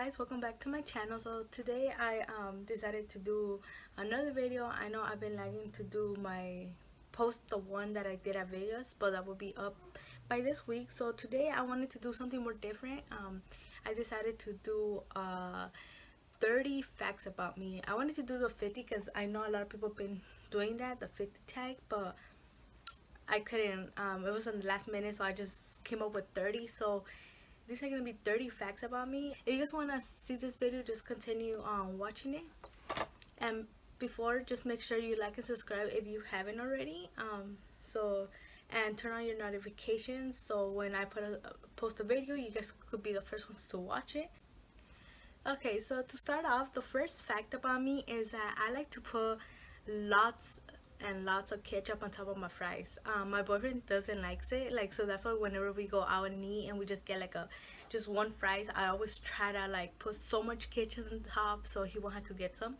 guys, welcome back to my channel. So today I decided to do another video. I know I've been lagging to do my post the one that I did at Vegas, but that will be up by this week. So today I wanted to do something more different. I decided to do 30 facts about me. I wanted to do the 50 because I know a lot of people have been doing that, the 50 tag, but I couldn't. It was in the last minute, so I just came up with 30. So these are gonna be 30 facts about me. If you guys wanna see this video, just continue watching it. And before, just make sure you like and subscribe if you haven't already. And turn on your notifications so when I post a video, you guys could be the first ones to watch it. Okay, so to start off, the first fact about me is that I like to put lots and lots of ketchup on top of my fries. My boyfriend doesn't like it, like, so that's why whenever we go out and eat and we just get like just one fries, I always try to like put so much ketchup on top so he won't have to get some.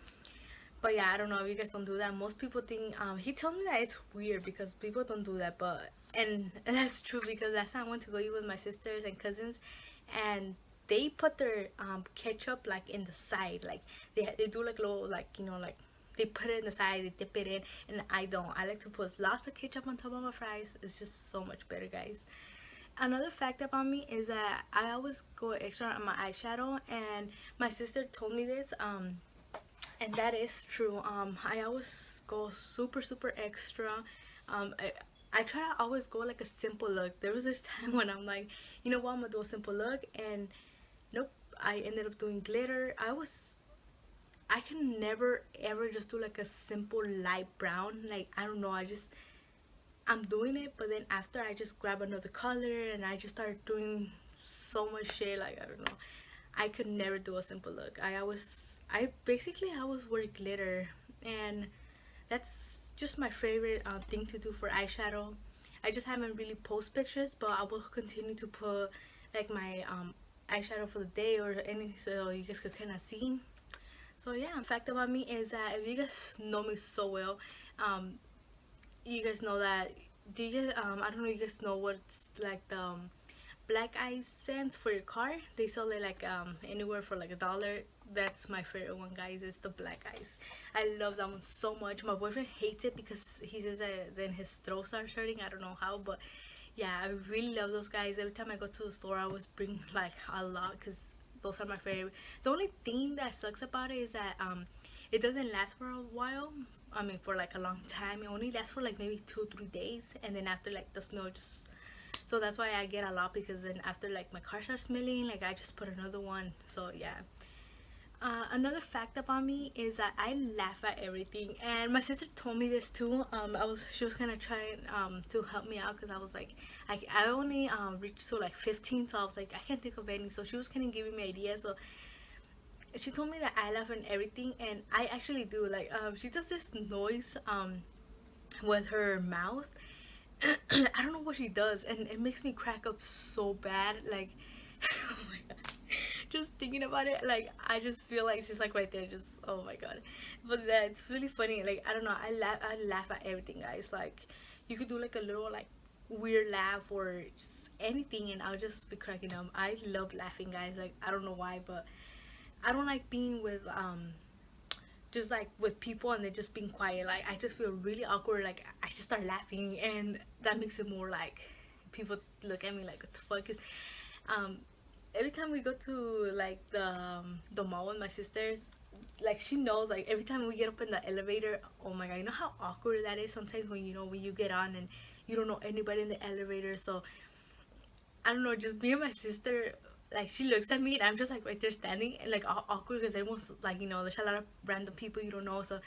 But yeah, I don't know if you guys don't do that. Most people think, he told me that it's weird because people don't do that, but and that's true because last time I went to go eat with my sisters and cousins, and they put their ketchup like in the side, like they do like little, like, you know, like they put it in the side, they dip it in, and I don't. I like to put lots of ketchup on top of my fries. It's just so much better, guys. Another fact about me is that I always go extra on my eyeshadow, and my sister told me this, and that is true. I always go super extra. I try to always go like a simple look. There was this time when I'm like, you know what, I'm gonna do a simple look, and nope, I ended up doing glitter. I can never ever just do like a simple light brown. Like, I don't know, I'm doing it, but then after I just grab another color and I just start doing so much shit. Like, I don't know, I could never do a simple look. I basically always wear glitter, and that's just my favorite thing to do for eyeshadow. I just haven't really post pictures, but I will continue to put like my eyeshadow for the day or any, so you guys could kind of see. So yeah, fact about me is that if you guys know me so well, um, you guys know that. Do you guys? I don't know. You guys know what's like the black ice scents for your car? They sell it like anywhere for like $1. That's my favorite one, guys. It's the black ice. I love that one so much. My boyfriend hates it because he says that then his throat starts hurting. I don't know how, but yeah, I really love those guys. Every time I go to the store, I always bring like a lot because those are my favorite. The only thing that sucks about it is that it doesn't last for a while. I mean, for like a long time. It only lasts for like maybe 2 3 days, and then after, like, the smell just, so that's why I get a lot, because then after like my car starts smelling, like I just put another one. So yeah. Another fact about me is that I laugh at everything, and my sister told me this too. She was kind of trying to help me out because I was like, I only reached to like 15, so I was like, I can't think of any. So she was kind of giving me ideas. So she told me that I laugh at everything, and I actually do. Like, she does this noise with her mouth. I don't know what she does, and it makes me crack up so bad. Like, oh my god, just thinking about it, like, I just feel like she's like right there, just, oh my god. But that's really funny. Like, I don't know, I laugh at everything, guys. Like, you could do like a little like weird laugh or just anything, and I'll just be cracking up. I love laughing, guys. Like, I don't know why, but I don't like being with just like with people and they're just being quiet. Like, I just feel really awkward. Like, I just start laughing, and that makes it more like people look at me like, what the fuck is, um every time we go to like the mall with my sisters, like, she knows, like, every time we get up in the elevator, oh my god, you know how awkward that is sometimes when, you know, when you get on and you don't know anybody in the elevator. So I don't know, just me and my sister, like, she looks at me and I'm just like right there standing and like awkward because everyone's like, you know, there's a lot of random people you don't know. So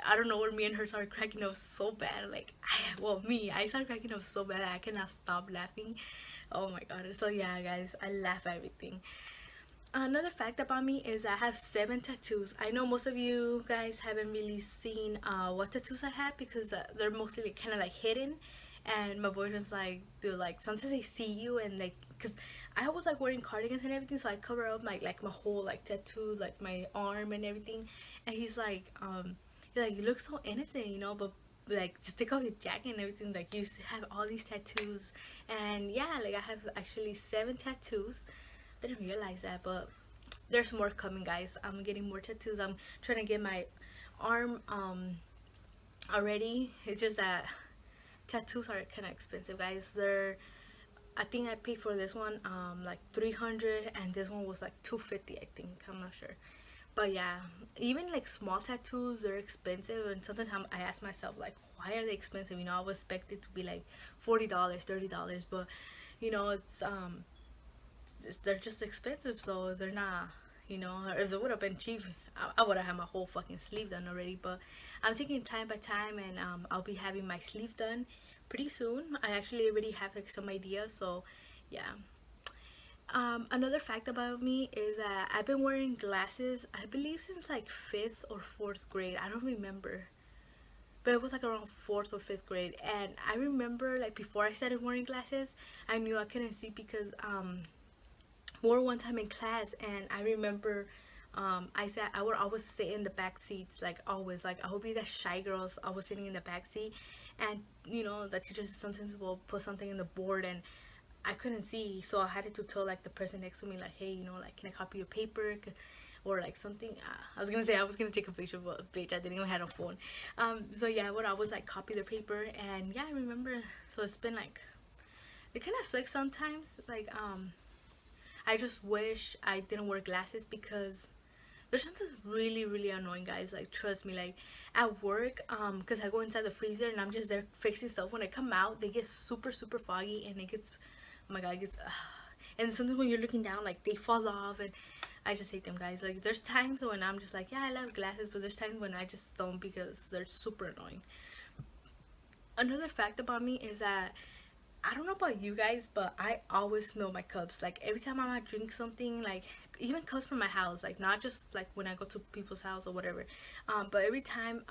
I don't know where me and her started cracking up so bad. Like, I started cracking up so bad that I cannot stop laughing. Oh my god. So yeah, guys, I laugh at everything. Another fact about me is I have 7 tattoos. I know most of you guys haven't really seen what tattoos I have because they're mostly like, kind of like hidden. And my boyfriend's like, dude, like, sometimes they see you and like, cause I was like wearing cardigans and everything, so I cover up my whole like tattoo, like my arm and everything. And he's like, you look so innocent, you know, but like, just take off your jacket and everything. Like, you have all these tattoos, and yeah, like, I have actually 7 tattoos. Didn't realize that, but there's more coming, guys. I'm getting more tattoos. I'm trying to get my arm already. It's just that tattoos are kind of expensive, guys. They're, I think I paid for this one like 300, and this one was like 250, I think. I'm not sure. But yeah, even like small tattoos, they're expensive, and sometimes I ask myself like, why are they expensive? You know, I was expected to be like $40, $30, but you know, they're just expensive, so they're not. You know, if they would have been cheap, I would have had my whole fucking sleeve done already. But I'm taking time by time, and I'll be having my sleeve done pretty soon. I actually already have like some ideas, so yeah. Another fact about me is that I've been wearing glasses, I believe, since like fifth or fourth grade. I don't remember, but it was like around fourth or fifth grade. And I remember like before I started wearing glasses, I knew I couldn't see because wore one time in class, and I remember I said I would always sit in the back seats, like always, like I would be that shy girl. So I was sitting in the back seat, and you know the teachers sometimes will put something in the board, and I couldn't see, so I had to tell like the person next to me, like, hey, you know, like, can I copy your paper? Or like something. I was gonna say I was gonna take a picture, but bitch, I didn't even have a phone. So yeah, what I was like copy the paper, and yeah, I remember. So it's been like, it kind of sucks sometimes. Like I just wish I didn't wear glasses because there's something really really annoying, guys. Like trust me, like at work, because I go inside the freezer and I'm just there fixing stuff. When I come out, they get super super foggy, and it gets, oh my god, it gets and sometimes when you're looking down, like they fall off, and I just hate them, guys. Like there's times when I'm just like, yeah, I love glasses, but there's times when I just don't because they're super annoying. Another fact about me is that I don't know about you guys, but I always smell my cups. Like every time I might drink something, like even cups from my house, like not just like when I go to people's house or whatever. But every time,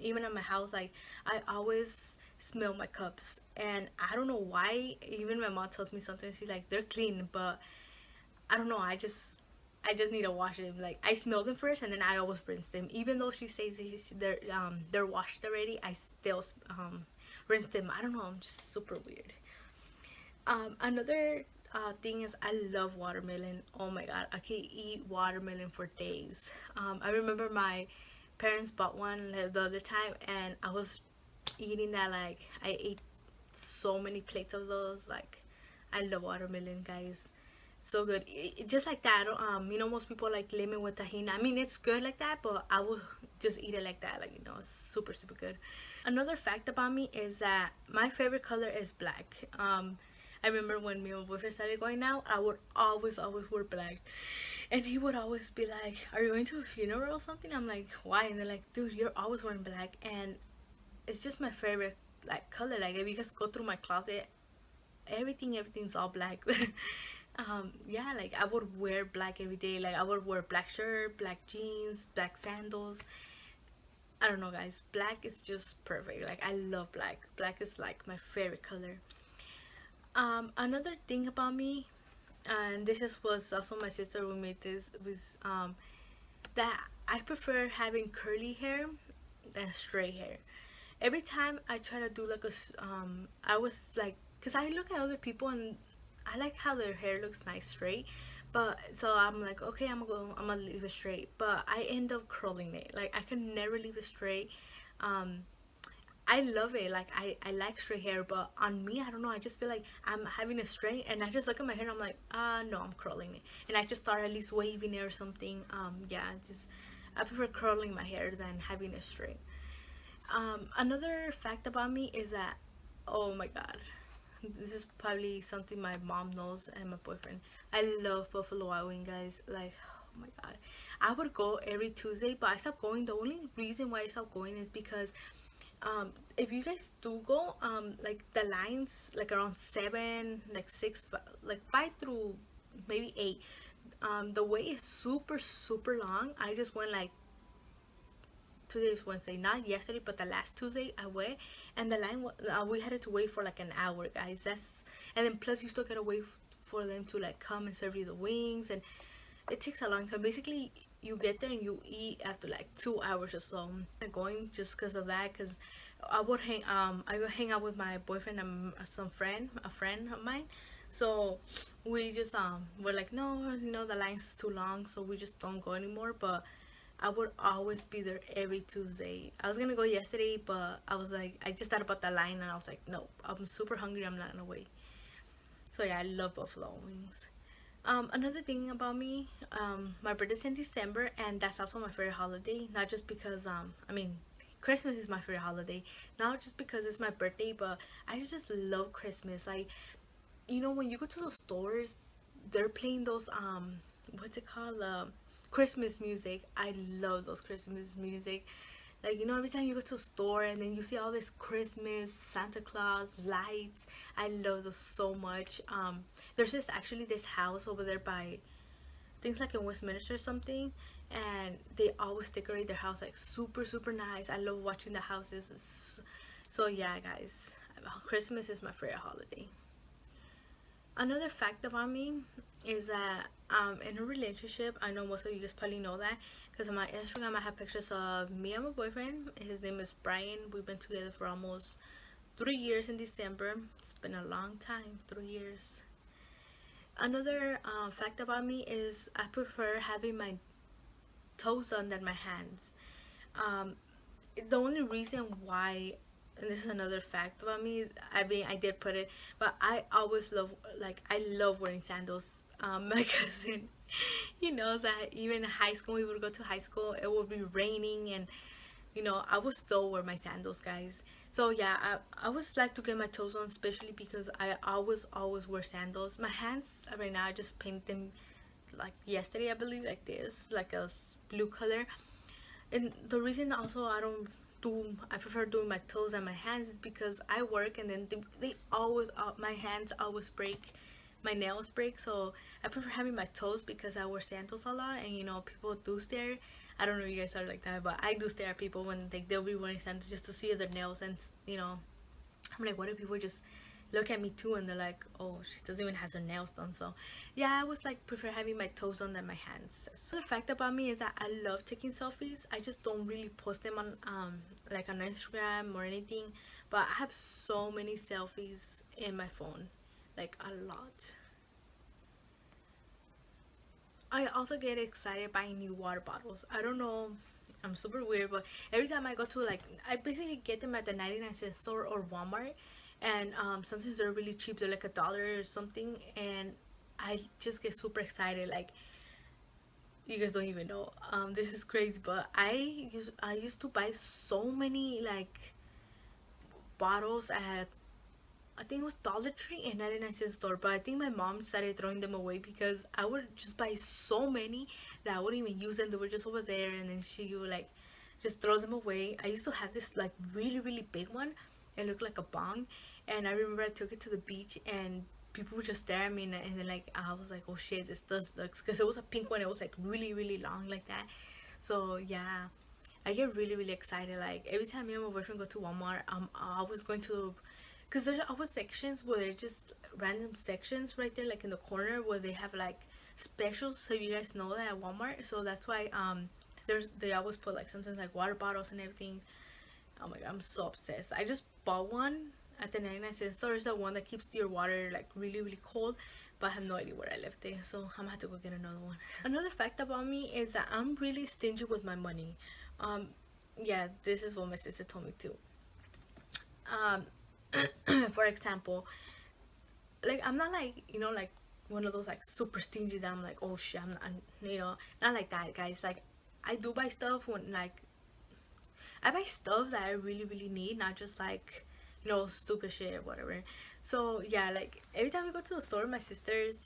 even at my house, like I always smell my cups, and I don't know why. Even my mom tells me something. She's like, they're clean, but I don't know. I just need to wash them. Like I smell them first, and then I always rinse them. Even though she says they're washed already, I still rinse them. I don't know. I'm just super weird. Another thing is I love watermelon. Oh my god, I can eat watermelon for days. I remember my parents bought one the other time, and I was eating that. Like I ate so many plates of those. Like I love watermelon, guys. So good. Just like that. You know, most people like lemon with tahini. I mean, it's good like that, but I will just eat it like that. Like, you know, it's super super good. Another fact about me is that my favorite color is black. I remember when me and my boyfriend started going out, I would always wear black, and he would always be like, "Are you going to a funeral or something?" I'm like, "Why?" And they're like, "Dude, you're always wearing black," and it's just my favorite like color. Like if you guys go through my closet, everything's all black. Yeah, like I would wear black every day. Like I would wear black shirt, black jeans, black sandals. I don't know, guys. Black is just perfect. Like I love black. Black is like my favorite color. Another thing about me, and this is was also my sister who made this, was that I prefer having curly hair than straight hair. Every time I try to do like I was like, cause I look at other people and I like how their hair looks nice straight, but so I'm like, okay, I'm gonna leave it straight, but I end up curling it. Like I can never leave it straight. Um, I love it. Like I like straight hair, but on me, I don't know. I just feel like I'm having a straight, and I just look at my hair and I'm like, no, I'm curling it, and I just start at least waving it or something. Yeah, just I prefer curling my hair than having it straight. Another fact about me is that, oh my god, this is probably something my mom knows and my boyfriend. I love Buffalo Wild Wings, guys. Like, oh my god, I would go every Tuesday, but I stopped going. The only reason why I stopped going is because if you guys do go, like the lines like around 7, like 6, like 5 through maybe 8, the wait is super super long. I just went like, today is Wednesday, not yesterday, but the last Tuesday I went, and the line we had to wait for like an hour, guys. That's, and then plus you still gotta wait for them to like come and serve you the wings, and it takes a long time. Basically, you get there and you eat after like 2 hours or so. I'm going just because of that, because I would hang out with my boyfriend and a friend of mine. So we just we're like, no, the line's too long, so we just don't go anymore. But I would always be there every Tuesday. I was gonna go yesterday, but I was like, I just thought about the line, and I was like, no, I'm super hungry, I'm not gonna wait. So yeah, I love buffalo wings. Another thing about me, my birthday's in December, and that's also my favorite holiday. Not just because, I mean, Christmas is my favorite holiday. Not just because it's my birthday, but I just love Christmas. Like, when you go to the stores, they're playing those, what's it called? Christmas music. I love those Christmas music. Like, every time you go to a store and then you see all this Christmas, Santa Claus, lights, I love those so much. There's this house over there by things like in Westminster or something, and they always decorate their house like super super nice. I love watching the houses. So yeah, guys, Christmas is my favorite holiday. Another fact about me is that in a relationship. I know most of you guys probably know that because on my Instagram I have pictures of me and my boyfriend. His name is Brian. We've been together for almost 3 years in December. It's been a long time, 3 years. Another fact about me is I prefer having my toes done than my hands. Um, the only reason why, and this is another fact about me, I mean, I did put it, but I always love, like, I love wearing sandals. My cousin, he knows that even in high school, we would go to high school, it would be raining, and I would still wear my sandals, guys. So yeah, I always like to get my toes on, especially because I always wear sandals. My hands right now, I just painted them like yesterday, I believe, like this, like a blue color. And the reason also I prefer doing my toes and my hands is because I work and then they always my hands always break, my nails break. So I prefer having my toes because I wear sandals a lot, and people do stare. I don't know if you guys are like that, but I do stare at people when they'll be wearing sandals just to see their nails. And I'm like, what if people just look at me too and they're like, oh, she doesn't even have her nails done. So yeah, I was like prefer having my toes on than my hands. So the fact about me is that I love taking selfies. I just don't really post them on like on Instagram or anything, but I have so many selfies in my phone, like a lot. I also get excited buying new water bottles. I don't know, I'm super weird, but every time I go to, like, I basically get them at the 99-cent store or Walmart, and sometimes they're really cheap. They're like $1 or something, and I just get super excited. Like, you guys don't even know. This is crazy, but I used to buy so many like bottles at, I think it was Dollar Tree and 99-cent store, but I think my mom started throwing them away because I would just buy so many that I wouldn't even use them. They were just over there, and then she would like just throw them away. I used to have this like really really big one. It looked like a bong, and I remember I took it to the beach and people would just stare at me, and then like I was like, oh shit, this does looks, because it was a pink one. It was like really really long like that. So yeah, I get really really excited. Like every time me and my boyfriend go to Walmart, I'm always going to, because there's always sections where they're just random sections right there, like in the corner where they have like specials. So you guys know that at Walmart. So that's why they always put like sometimes like water bottles and everything. Oh my god, I'm so obsessed. I just bought one at the 99-cent store. It's the one that keeps your water like really really cold, but I have no idea where I left it, so I'm gonna have to go get another one. Another fact about me is that I'm really stingy with my money. um yeah, this is what my sister told me too. um for example, like I'm not like, like one of those like super stingy that I'm like, oh shit, not like that, guys. Like I do buy stuff when, like, I buy stuff that I really really need, not just like, stupid shit or whatever. So yeah, like every time we go to the store, my sisters,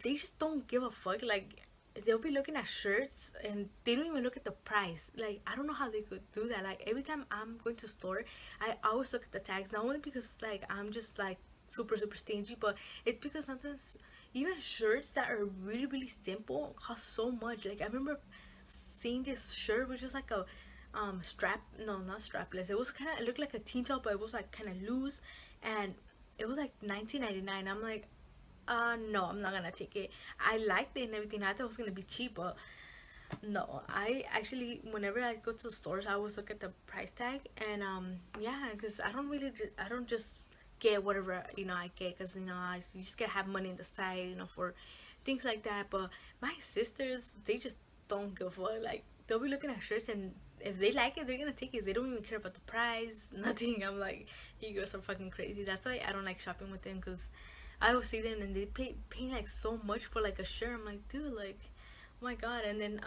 they just don't give a fuck. Like they'll be looking at shirts and they don't even look at the price. Like I don't know how they could do that. Like every time I'm going to store, I always look at the tags. Not only because like I'm just like super super stingy, but it's because sometimes even shirts that are really really simple cost so much. Like I remember seeing this shirt, which was like a strap, no, not strapless. It was kind of, it looked like a teen top, but it was like kind of loose, and it was like 19.99. I'm like, no, I'm not gonna take it. I liked it and everything. I thought it was gonna be cheap, but no. I actually, whenever I go to the stores, I always look at the price tag, and yeah, because I don't just get whatever, I get, because you just gotta have money on the side, for things like that. But my sisters, they just don't give a fuck. Like, they'll be looking at shirts, and if they like it, they're gonna take it. They don't even care about the price, nothing. I'm like, you girls are fucking crazy. That's why I don't like shopping with them, because I will see them and they pay like so much for like a shirt. I'm like, dude, like, oh my god. And then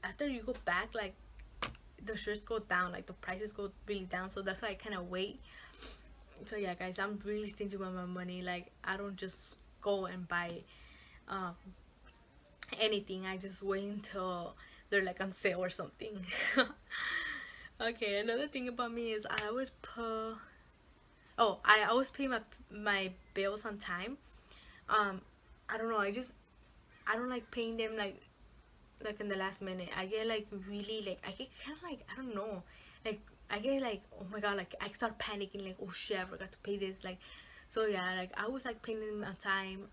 after you go back, like, the shirts go down, like the prices go really down. So that's why I kind of wait. So yeah, guys, I'm really stingy with my money. Like, I don't just go and buy um anything. I just wait until they're like on sale or something. Okay, another thing about me is I always pay my bills on time. um I don't know, I don't like paying them like in the last minute. I get like really, like, I get kind of like, I don't know, like, I get like, oh my god, like, I start panicking, like, oh shit, I forgot to pay this, like. So yeah, like, I was like paying them on time.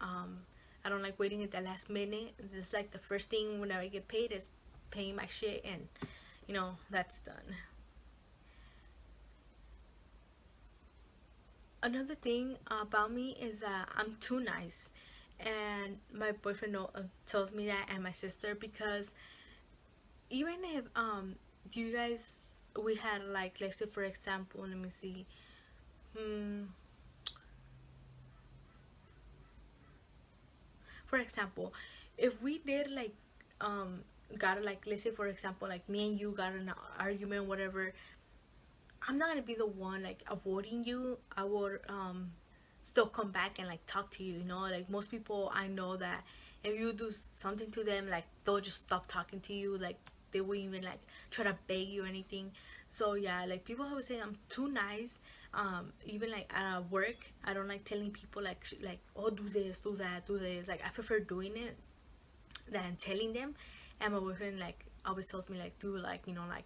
I don't like waiting at the last minute. It's like the first thing whenever I get paid is paying my shit, and that's done. Another thing about me is that I'm too nice, and my boyfriend tells me that, and my sister, because even if you guys, we had like, let's say for example, let me see, hmm for example, if we did like got like, let's say for example, like me and you got an argument, whatever, I'm not gonna be the one like avoiding you. I would still come back and like talk to you, like most people I know that if you do something to them, like they'll just stop talking to you, like they won't even like try to beg you or anything. So yeah, like people always say I'm too nice. Even like at work, I don't like telling people like like, oh, do this, do that, do this. Like, I prefer doing it than telling them. And my boyfriend like always tells me like, do, like, like,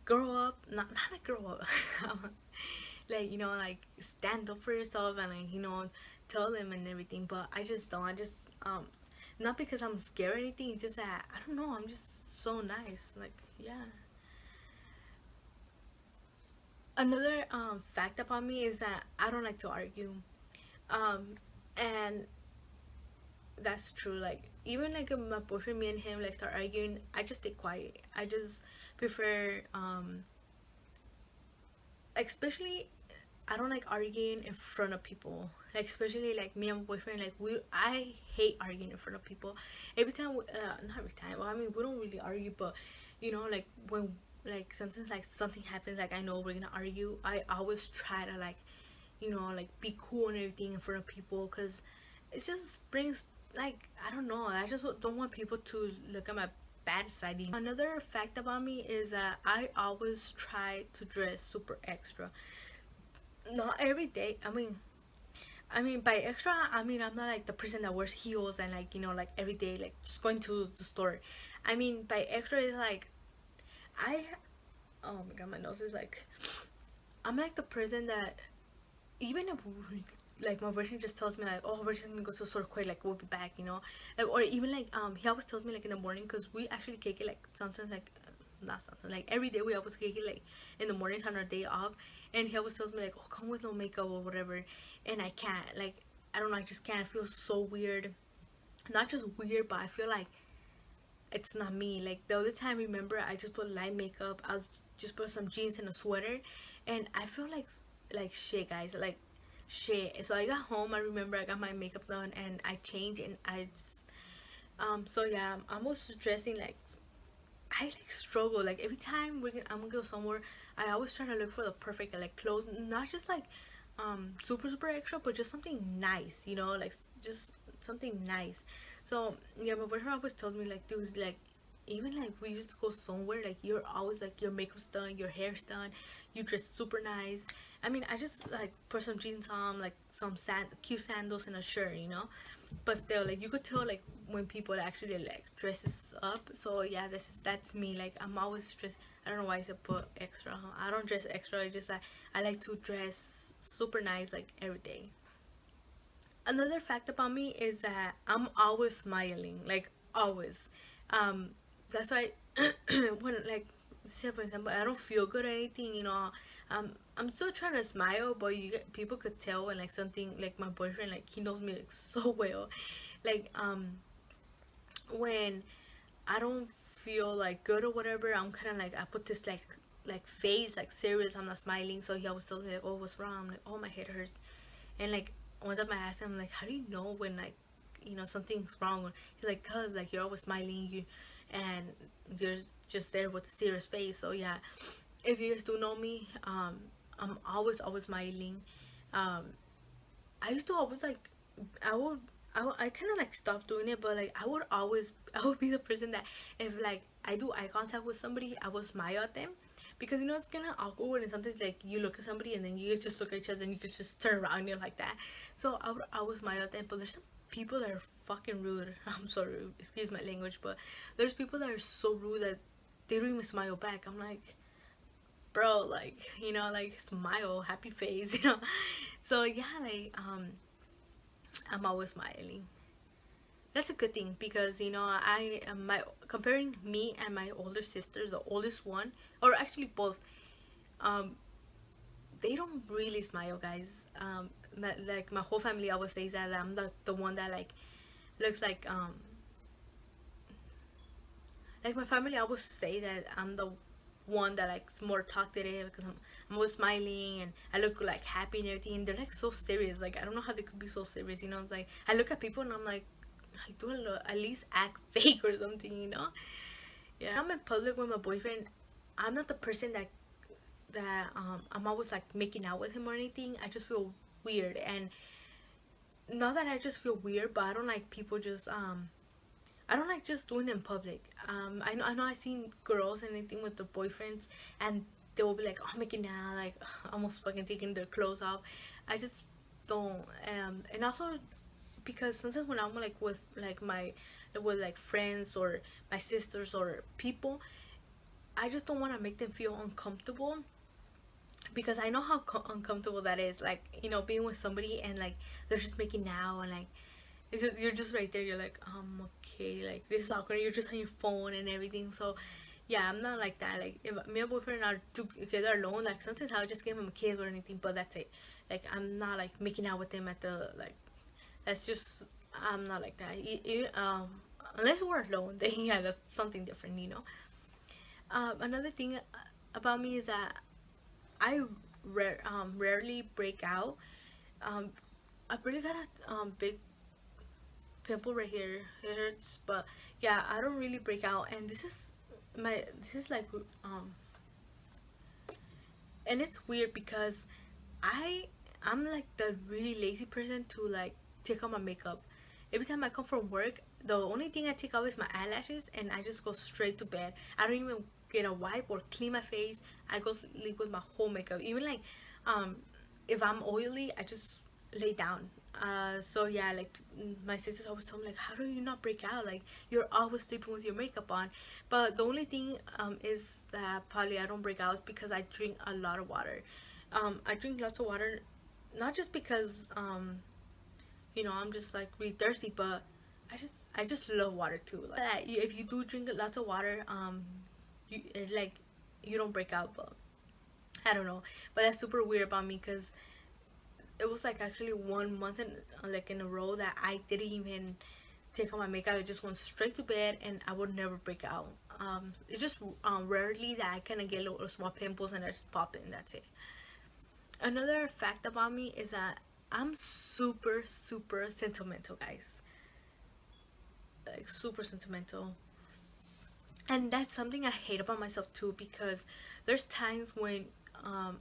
grow up, not like grow up, like, like, stand up for yourself, and like, tell them and everything. But I just don't. I just not because I'm scared or anything. It's just that I don't know, I'm just so nice, like, yeah. Another fact about me is that I don't like to argue. um and that's true. Like, even like if my boyfriend, me and him like start arguing, I just stay quiet. I just prefer like, especially, I don't like arguing in front of people. Like, especially like me and my boyfriend, like, I hate arguing in front of people. Every time not every time, well, I mean, we don't really argue, but like, when, like, sometimes like something happens, like, I know we're gonna argue, I always try to like, like, be cool and everything in front of people, because it just brings, like, I don't know, I just don't want people to look at my bad side. Another fact about me is that I always try to dress super extra. Not every day. I mean, by extra, I mean, I'm not like the person that wears heels and like, like every day, like just going to the store. I mean, by extra is like, I, oh my god, my nose is like, I'm like the person that, even if like my boyfriend just tells me like, oh, we're just gonna go to the store quick, like we'll be back, like, or even like he always tells me like in the morning, because we actually cake it like sometimes, like, not something, like every day we always cake it like in the mornings on our day off. And he always tells me like, oh, come with no makeup or whatever, and I can't, like, I don't know, I just can't. I feel so weird, not just weird, but I feel like it's not me. Like, the other time, remember, I just put light makeup, I was just put some jeans and a sweater, and I feel like shit, guys, like shit. So I got home, I remember I got my makeup done and I changed, and I just, so yeah, I'm always dressing like, I like struggle, like every time I'm gonna go somewhere, I always try to look for the perfect like clothes, not just like super super extra, but just something nice, like just something nice. So yeah, my boyfriend always tells me like, dude, like, even like we used to go somewhere, like you're always like, your makeup's done, your hair's done, you dress super nice. I mean, I just like put some jeans on, like some cute sandals and a shirt, but still, like, you could tell like when people actually like dresses up. So yeah, that's me. Like, I'm always dressed, I don't know why I said put extra, huh? I don't dress extra, I just I like to dress super nice like every day. Another fact about me is that I'm always smiling, like always. That's why when, like, say for example, I don't feel good or anything, I'm still trying to smile, but people could tell when like something like my boyfriend, like he knows me like so well, like when I don't feel like good or whatever, I'm kind of like I put this like face like serious. I'm not smiling, so he always tells me like, "Oh, what's wrong?" I'm like, "Oh, my head hurts," and like one time I asked him like, "How do you know when like something's wrong?" He's like, "Cause like you're always smiling, and you're just there with a serious face." So yeah, if you guys do know me, I'm always smiling. Um, I used to always like I would I kind of like stopped doing it, but like I would be the person that if like I do eye contact with somebody, I will smile at them because it's kind of awkward and sometimes like you look at somebody and then you just look at each other and you could just turn around and you're like that. So I would always smile at them, but there's some people that are fucking rude. I'm sorry, excuse my language, but there's people that are so rude that they don't even smile back. I'm like, bro, like like smile, happy face, So yeah, like I'm always smiling. That's a good thing because I am my comparing me and my older sister, the oldest one, or actually both. Um, they don't really smile, guys. Like my whole family always says that I'm the one that like looks like my family always say that I'm the one that like more talkative because I'm always smiling and I look like happy and everything. And they're like so serious. Like I don't know how they could be so serious. It's like I look at people and I'm like, do at least act fake or something. Yeah, I'm in public with my boyfriend. I'm not the person that I'm always like making out with him or anything. I just feel weird, and not that I just feel weird, but I don't like people just I don't like just doing it in public. I know I've seen girls and anything with their boyfriends, and they will be like, "Oh, making out," like almost fucking taking their clothes off. I just don't. And also because sometimes when I'm like with like friends or my sisters or people, I just don't want to make them feel uncomfortable because I know how uncomfortable that is. Like being with somebody and like they're just making out and like you're just right there. You're like, okay, like this is awkward. You're just on your phone and everything. So, yeah, I'm not like that. Like, if me and my boyfriend are together alone, like sometimes I'll just give him a kiss or anything, but that's it. Like, I'm not like making out with him at the like. That's just I'm not like that. Unless we're alone, then yeah, that's something different. Another thing about me is that I rarely break out. Um, I really got a big pimple right here. It hurts, but yeah, I don't really break out. And this is like and it's weird because I I'm like the really lazy person to like take off my makeup. Every time I come from work, the only thing I take off is my eyelashes, and I just go straight to bed. I don't even get a wipe or clean my face. I go sleep with my whole makeup. Even like um if I'm oily, I just lay down. So yeah, like my sisters always tell me like, how do you not break out? Like you're always sleeping with your makeup on. But the only thing is that probably I don't break out is because I drink a lot of water. I drink lots of water, not just because I'm just like really thirsty, but I just love water too. Like if you do drink lots of water, like you don't break out, but I don't know. But that's super weird about me because it was like actually 1 month like in a row that I didn't even take off my makeup. I just went straight to bed and I would never break out. It's just rarely that I kind of get little small pimples and I just pop it and that's it. Another fact about me is that I'm super super sentimental, guys. Like super sentimental. And that's something I hate about myself too because there's times when um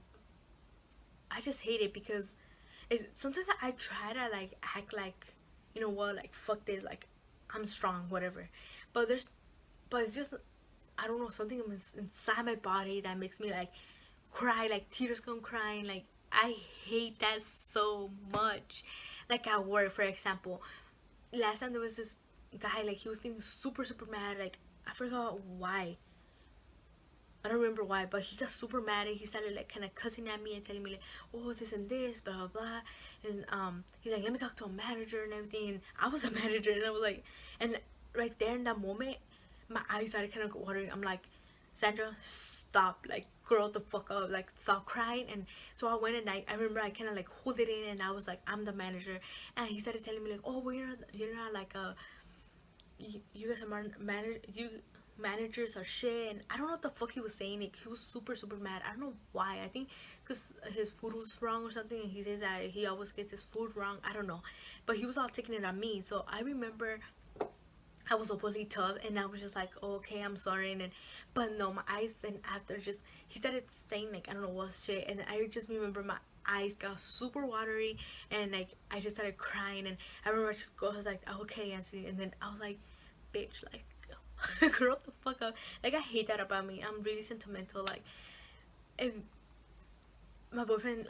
I just hate it because sometimes I try to like act like what, like fuck this, like I'm strong, whatever. But it's just I don't know, something inside my body that makes me like cry, like tears come crying. Like I hate that so much. Like at work, for example, last time there was this guy, like he was getting super super mad. Like I forgot why. I don't remember why, but he got super mad and he started like kind of cussing at me and telling me like, "Oh, this and this, blah blah blah," and he's like, "Let me talk to a manager and everything." And I was a manager, and I was like, and right there in that moment, my eyes started kind of watering. I'm like, Sandra, stop, like grow the fuck up, like stop crying. And so I went and I remember I kind of like hold it in, and I was like, I'm the manager. And he started telling me like, oh, well, you're not like a, you guys are you managers are shit. And I don't know what the fuck he was saying. He was super super mad. I don't know why. I think because his food was wrong or something, and he says that he always gets his food wrong. I don't know, but he was all taking it on me. So I remember I was supposedly tough, and I was just like, oh, okay, I'm sorry. And then, but no, my eyes then after just he started saying like I don't know what shit, and I just remember my eyes got super watery, and like I just started crying. And I remember I was like, oh, okay, Anthony. And then I was like, bitch, like grow the fuck up. Like I hate that about me. I'm really sentimental. Like if my boyfriend,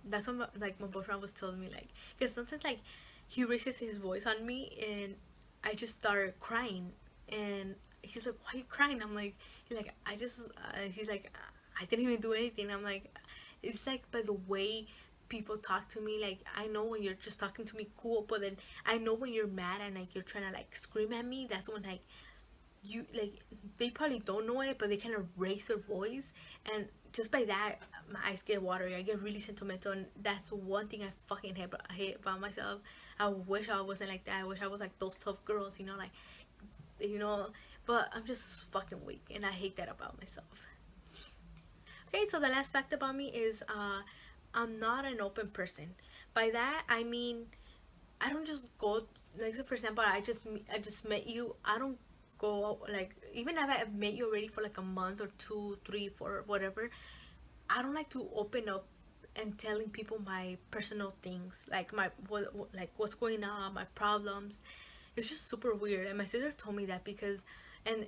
that's what my boyfriend was telling me, like, because sometimes like he raises his voice on me, and I just started crying. And he's like, why are you crying? I'm like, he's like, I didn't even do anything. I'm like, it's like by the way people talk to me. Like I know when you're just talking to me cool, but then I know when you're mad and like you're trying to like scream at me. That's when like you like they probably don't know it, but they kind of raise their voice. And just by that, my eyes get watery. I get really sentimental, and that's one thing I fucking hate about myself. I wish I wasn't like that. I wish I was like those tough girls, like, you know but I'm just fucking weak, and I hate that about myself. Okay, so the last fact about me is I'm not an open person. By that I mean I don't just go, like, so for example, I just met you. I don't go, like, even if I've met you already for like a month or two, three, four, whatever. I don't like to open up and telling people my personal things, like like what's going on, my problems. It's just super weird. And my sister told me that because, and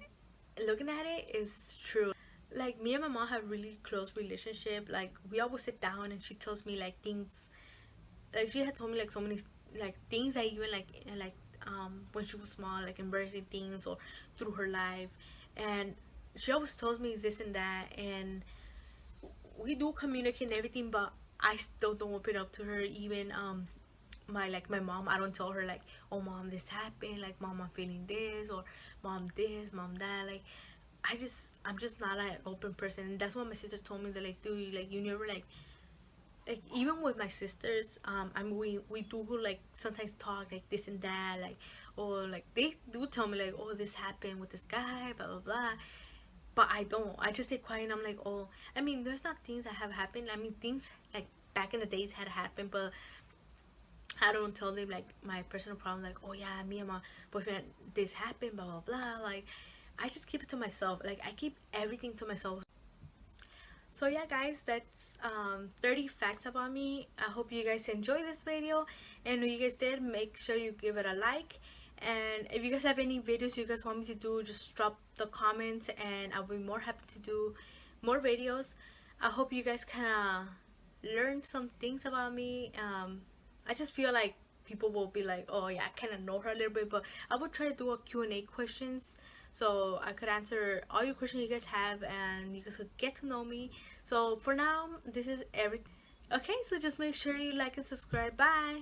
looking at it, is true. Like me and my mom have really close relationship. Like we always sit down and she tells me like things, like she had told me like so many like things that even like when she was small, like embarrassing things or through her life. And she always tells me this and that, and we do communicate and everything, but I still don't open up to her. Even my mom, I don't tell her like, oh mom, this happened, like mom, I'm feeling this, or mom this, mom that. Like I'm just not an open person. And that's what my sister told me, that like, dude, like you never like even with my sisters, I mean, we do like sometimes talk like this and that, like, or like they do tell me like, oh, this happened with this guy, blah blah blah. But I don't. I just stay quiet, and I'm like, oh, I mean, there's not things that have happened. I mean, things like back in the days had happened, but I don't tell them like my personal problem, like, oh yeah, me and my boyfriend, this happened, blah blah blah. Like, I just keep it to myself. Like, I keep everything to myself. So yeah, guys, that's 30 facts about me. I hope you guys enjoyed this video, and if you guys did, make sure you give it a like. And if you guys have any videos you guys want me to do, just drop the comments, and I'll be more happy to do more videos. I hope you guys kind of learn some things about me. I just feel like people will be like, oh yeah, I kind of know her a little bit, but I would try to do a Q&A questions, so I could answer all your questions you guys have, and you guys could get to know me. So for now, this is everything. Okay, so just make sure you like and subscribe. Bye.